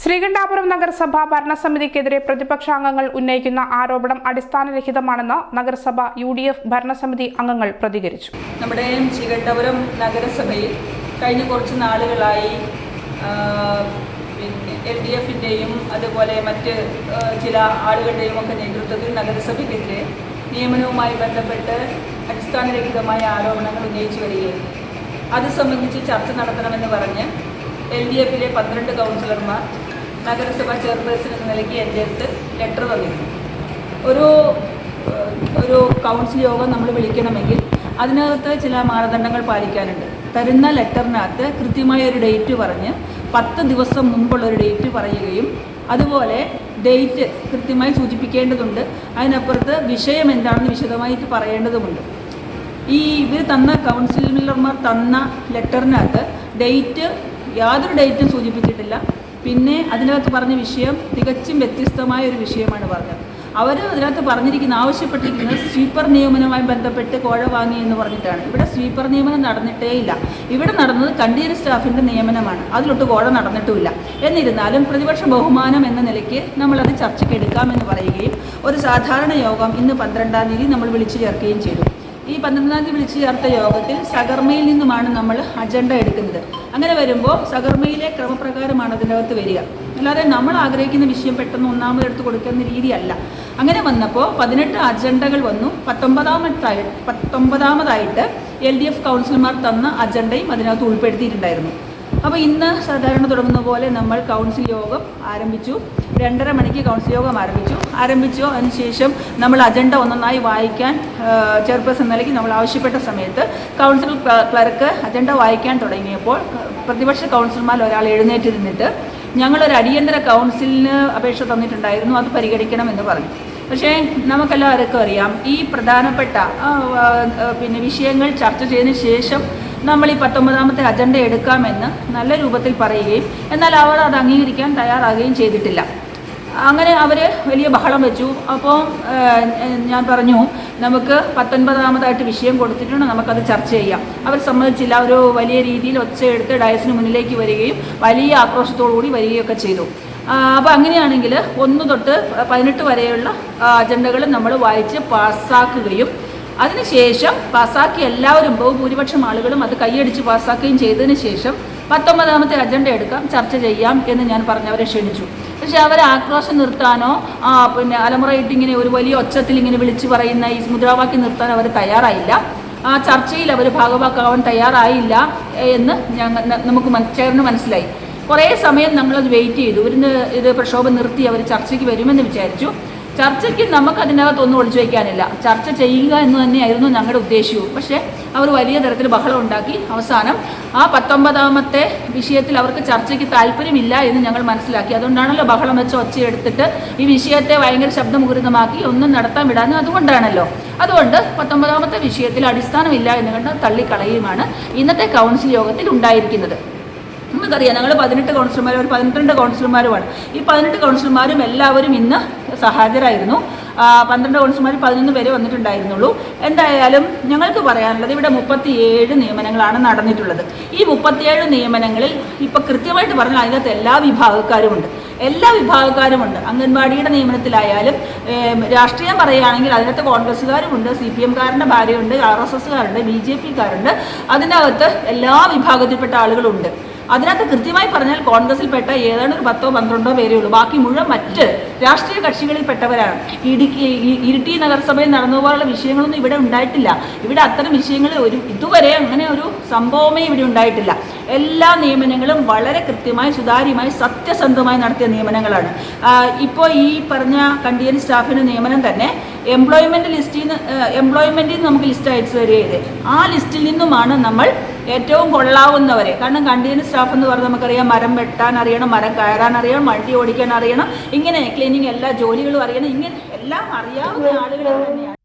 ശ്രീകണ്ഠാപുരം നഗരസഭ ഭരണസമിതിക്കെതിരെ പ്രതിപക്ഷാംഗങ്ങൾ ഉന്നയിക്കുന്ന ആരോപണം അടിസ്ഥാനരഹിതമാണെന്ന് നഗരസഭ UDF ഭരണസമിതി അംഗങ്ങൾ പ്രതികരിച്ചു. നമ്മുടെ ശ്രീകണ്ഠാപുരം നഗരസഭയിൽ കഴിഞ്ഞ കുറച്ച് നാളുകളായി LDFിൻ്റെയും അതുപോലെ മറ്റ് ചില ആളുകളുടെയും ഒക്കെ നേതൃത്വത്തിൽ നഗരസഭയ്ക്കെതിരെ നിയമനവുമായി ബന്ധപ്പെട്ട് അടിസ്ഥാനരഹിതമായ ആരോപണങ്ങൾ ഉന്നയിച്ചു വരികയും അത് സംബന്ധിച്ച് ചർച്ച നടത്തണമെന്ന് പറഞ്ഞ് LDFിലെ 12 കൗൺസിലർമാർ നഗരസഭാ ചെയർപേഴ്സൺ എന്ന നിലയ്ക്ക് എൻ്റെ അടുത്ത് ലെറ്റർ തന്നിരുന്നു. ഒരു കൗൺസിൽ യോഗം നമ്മൾ വിളിക്കണമെങ്കിൽ അതിനകത്ത് ചില മാനദണ്ഡങ്ങൾ പാലിക്കാനുണ്ട്. തരുന്ന ലെറ്ററിനകത്ത് കൃത്യമായ ഒരു ഡേറ്റ് പറഞ്ഞ് 10 ദിവസം മുമ്പുള്ളൊരു ഡേറ്റ് പറയുകയും അതുപോലെ ഡേറ്റ് കൃത്യമായി സൂചിപ്പിക്കേണ്ടതുണ്ട്. അതിനപ്പുറത്ത് വിഷയം എന്താണെന്ന് വിശദമായിട്ട് പറയേണ്ടതുമുണ്ട്. ഇവർ തന്ന കൗൺസിലർമാർ തന്ന ലെറ്ററിനകത്ത് യാതൊരു ഡേറ്റും സൂചിപ്പിച്ചിട്ടില്ല. പിന്നെ അതിനകത്ത് പറഞ്ഞ വിഷയം തികച്ചും വ്യത്യസ്തമായ ഒരു വിഷയമാണ് പറഞ്ഞത്. അവർ അതിനകത്ത് ആവശ്യപ്പെട്ടിരിക്കുന്നത് സ്വീപ്പർ നിയമനവുമായി ബന്ധപ്പെട്ട് കോഴ വാങ്ങി എന്ന് പറഞ്ഞിട്ടാണ്. ഇവിടെ സ്വീപ്പർ നിയമനം നടന്നിട്ടേ ഇല്ല. ഇവിടെ നടന്നത് കണ്ടിന്യൂസ് സ്റ്റാഫിൻ്റെ നിയമനമാണ്. അതിലൊട്ട് കോഴ നടന്നിട്ടുമില്ല. എന്നിരുന്നാലും പ്രതിപക്ഷ ബഹുമാനം എന്ന നിലയ്ക്ക് നമ്മളത് ചർച്ചയ്ക്ക് എടുക്കാമെന്ന് പറയുകയും ഒരു സാധാരണ യോഗം ഇന്ന് 12-ാം തീയതി നമ്മൾ വിളിച്ചു ചേർക്കുകയും ചെയ്തു. ഈ 12-ാം തീയതി വിളിച്ചു ചേർത്ത യോഗത്തിൽ സഗർമയിൽ നിന്നുമാണ് നമ്മൾ അജണ്ട എടുക്കുന്നത്. അങ്ങനെ വരുമ്പോൾ സഗർമയിലെ ക്രമപ്രകാരമാണ് അതിനകത്ത് വരിക. അല്ലാതെ നമ്മൾ ആഗ്രഹിക്കുന്ന വിഷയം പെട്ടെന്ന് ഒന്നാമതെടുത്ത് കൊടുക്കുന്ന രീതിയല്ല. അങ്ങനെ വന്നപ്പോൾ 18 അജണ്ടകൾ വന്നു. 19ാമതായിട്ട് LDF കൗൺസിലർമാർ തന്ന അജണ്ടയും അതിനകത്ത് ഉൾപ്പെടുത്തിയിട്ടുണ്ടായിരുന്നു. അപ്പോൾ ഇന്ന് സാധാരണ തുടങ്ങുന്ന പോലെ നമ്മൾ കൗൺസിൽ യോഗം ആരംഭിച്ചു. 2:30 മണിക്ക് കൗൺസിൽ യോഗം ആരംഭിച്ചു. അതിനുശേഷം നമ്മൾ അജണ്ട ഒന്നൊന്നായി വായിക്കാൻ ചെയർപേഴ്സൺ നിലയ്ക്ക് നമ്മൾ ആവശ്യപ്പെട്ട സമയത്ത് കൗൺസിൽ ക്ലർക്ക് അജണ്ട വായിക്കാൻ തുടങ്ങിയപ്പോൾ പ്രതിപക്ഷ കൗൺസിലർമാർ ഒരാൾ എഴുന്നേറ്റ് നിന്നിട്ട് ഞങ്ങളൊരു അടിയന്തര കൗൺസിലിന് അപേക്ഷ തന്നിട്ടുണ്ടായിരുന്നു, അത് പരിഗണിക്കണമെന്ന് പറഞ്ഞു. പക്ഷേ നമുക്കെല്ലാവർക്കും അറിയാം, ഈ പ്രധാനപ്പെട്ട വിഷയങ്ങൾ ചർച്ച ചെയ്തതിന് ശേഷം നമ്മൾ ഈ 19ാമത്തെ അജണ്ട എടുക്കാമെന്ന് നല്ല രൂപത്തിൽ പറയുകയും എന്നാൽ അവർ അത് അംഗീകരിക്കാൻ തയ്യാറാകുകയും ചെയ്തിട്ടില്ല. അങ്ങനെ അവർ വലിയ ബഹളം വെച്ചു. അപ്പോൾ ഞാൻ പറഞ്ഞു, നമുക്ക് 19ാമതായിട്ട് വിഷയം കൊടുത്തിട്ടുണ്ട്, നമുക്കത് ചർച്ച ചെയ്യാം. അവർ സമ്മതിച്ചില്ല. ഒരു വലിയ രീതിയിൽ ഒച്ചയെടുത്ത് ഡയസിന് മുന്നിലേക്ക് വരികയും വലിയ ആക്രോശത്തോടുകൂടി വരികയൊക്കെ ചെയ്തു. അപ്പോൾ അങ്ങനെയാണെങ്കിൽ 1 തൊട്ട് 18 വരെയുള്ള അജണ്ടകൾ നമ്മൾ വായിച്ച് പാസ്സാക്കുകയും അതിനുശേഷം പാസ്സാക്കി എല്ലാവരും ബഹുഭൂരിപക്ഷം ആളുകളും അത് കൈയടിച്ച് പാസ്സാക്കുകയും ചെയ്തതിന് ശേഷം 19ാമത്തെ അജണ്ട എടുക്കാം, ചർച്ച ചെയ്യാം എന്ന് ഞാൻ പറഞ്ഞവരെ ക്ഷണിച്ചു. പക്ഷേ അവരെ ആക്രോശം നിർത്താനോ അലമുറയിട്ട് ഇങ്ങനെ ഒരു വലിയ ഒച്ചത്തിൽ ഇങ്ങനെ വിളിച്ചു പറയുന്ന ഈ മുദ്രാവാക്യം നിർത്താൻ അവർ തയ്യാറായില്ല. ആ ചർച്ചയിൽ അവർ ഭാഗവാക്കാവാൻ തയ്യാറായില്ല എന്ന് നമുക്ക് ചേർന്ന് മനസ്സിലായി. കുറേ സമയം നമ്മളത് വെയിറ്റ് ചെയ്തു. ഇത് പ്രക്ഷോഭം നിർത്തി അവർ ചർച്ചയ്ക്ക് വരുമെന്ന് വിചാരിച്ചു. ചർച്ചയ്ക്ക് നമുക്ക് അതിനകത്തൊന്നും ഒളിച്ചു വയ്ക്കാനില്ല. ചർച്ച ചെയ്യുക എന്ന് തന്നെയായിരുന്നു ഞങ്ങളുടെ ഉദ്ദേശവും. പക്ഷേ അവർ വലിയ തരത്തിൽ ബഹളം ഉണ്ടാക്കി. അവസാനം ആ 19ാമത്തെ വിഷയത്തിൽ അവർക്ക് ചർച്ചയ്ക്ക് താല്പര്യമില്ല എന്ന് ഞങ്ങൾ മനസ്സിലാക്കി. അതുകൊണ്ടാണല്ലോ ബഹളം വെച്ച് ഒച്ചയെടുത്തിട്ട് ഈ വിഷയത്തെ ഭയങ്കര ശബ്ദമുഖരിതമാക്കി ഒന്നും നടത്താൻ വിടാനും അതുകൊണ്ടാണല്ലോ. അതുകൊണ്ട് 19ാമത്തെ വിഷയത്തിൽ അടിസ്ഥാനമില്ല എന്ന് കണ്ട് തള്ളിക്കളയുമാണ് ഇന്നത്തെ കൗൺസിൽ യോഗത്തിൽ ഉണ്ടായിരിക്കുന്നത്. നമുക്കറിയാം, ഞങ്ങൾ 18 കൗൺസിലർമാർ, ഒരു 12 കൗൺസിലർമാരുമാണ്. ഈ 18 കൗൺസിലർമാരും എല്ലാവരും ഇന്ന് ഹാജരായിരുന്നു. 12 കൗൺസിലർമാർ 11 പേരെ വന്നിട്ടുണ്ടായിരുന്നുള്ളൂ. എന്തായാലും ഞങ്ങൾക്ക് പറയാനുള്ളത്, ഇവിടെ 37 നിയമനങ്ങളാണ് നടന്നിട്ടുള്ളത്. ഈ 37 നിയമനങ്ങളിൽ ഇപ്പോൾ കൃത്യമായിട്ട് പറഞ്ഞാൽ അതിനകത്ത് എല്ലാ വിഭാഗക്കാരുമുണ്ട്. അംഗൻവാടിയുടെ നിയമനത്തിലായാലും രാഷ്ട്രീയം പറയുകയാണെങ്കിൽ അതിനകത്ത് കോൺഗ്രസ്സുകാരുമുണ്ട്, CPM-കാരൻ്റെ ഭാര്യയുണ്ട്, RSSകാരുണ്ട്, BJP-കാരുണ്ട്. അതിനകത്ത് എല്ലാ വിഭാഗത്തിൽപ്പെട്ട ആളുകളുണ്ട്. അതിനകത്ത് കൃത്യമായി പറഞ്ഞാൽ കോൺഗ്രസിൽപ്പെട്ട ഏതാണ്ട് ഒരു 10-12 പേരേ ഉള്ളൂ. ബാക്കി മുഴുവൻ മറ്റ് രാഷ്ട്രീയ കക്ഷികളിൽപ്പെട്ടവരാണ്. ഇരിട്ടി നഗരസഭയിൽ നടന്നതുപോലുള്ള വിഷയങ്ങളൊന്നും ഇവിടെ ഉണ്ടായിട്ടില്ല. ഇവിടെ അത്തരം വിഷയങ്ങൾ ഇതുവരെ അങ്ങനെ ഒരു സംഭവമേ ഇവിടെ ഉണ്ടായിട്ടില്ല. എല്ലാ നിയമനങ്ങളും വളരെ കൃത്യമായി, സുതാര്യമായി, സത്യസന്ധമായി നടത്തിയ നിയമനങ്ങളാണ്. ഇപ്പോൾ ഈ പറഞ്ഞ കണ്ടിയൻ സ്റ്റാഫിൻ്റെ നിയമനം തന്നെ എംപ്ലോയ്മെൻറ്റിൽ നമുക്ക് ലിസ്റ്റ് അയച്ചു തരികയത്. ആ ലിസ്റ്റിൽ നിന്നുമാണ് നമ്മൾ ഏറ്റവും കൊള്ളാവുന്നവരെ. കാരണം കണ്ടിന്യൂസ് സ്റ്റാഫ് എന്ന് പറഞ്ഞാൽ നമുക്കറിയാം, മരം വെട്ടാൻ അറിയണം, മരം കയറാൻ അറിയണം, വണ്ടി ഓടിക്കാൻ അറിയണം, ഇങ്ങനെ ക്ലീനിങ് എല്ലാ ജോലികളും അറിയണം, ഇങ്ങനെ എല്ലാം അറിയാവുന്ന ആളുകൾ തന്നെയാണ്.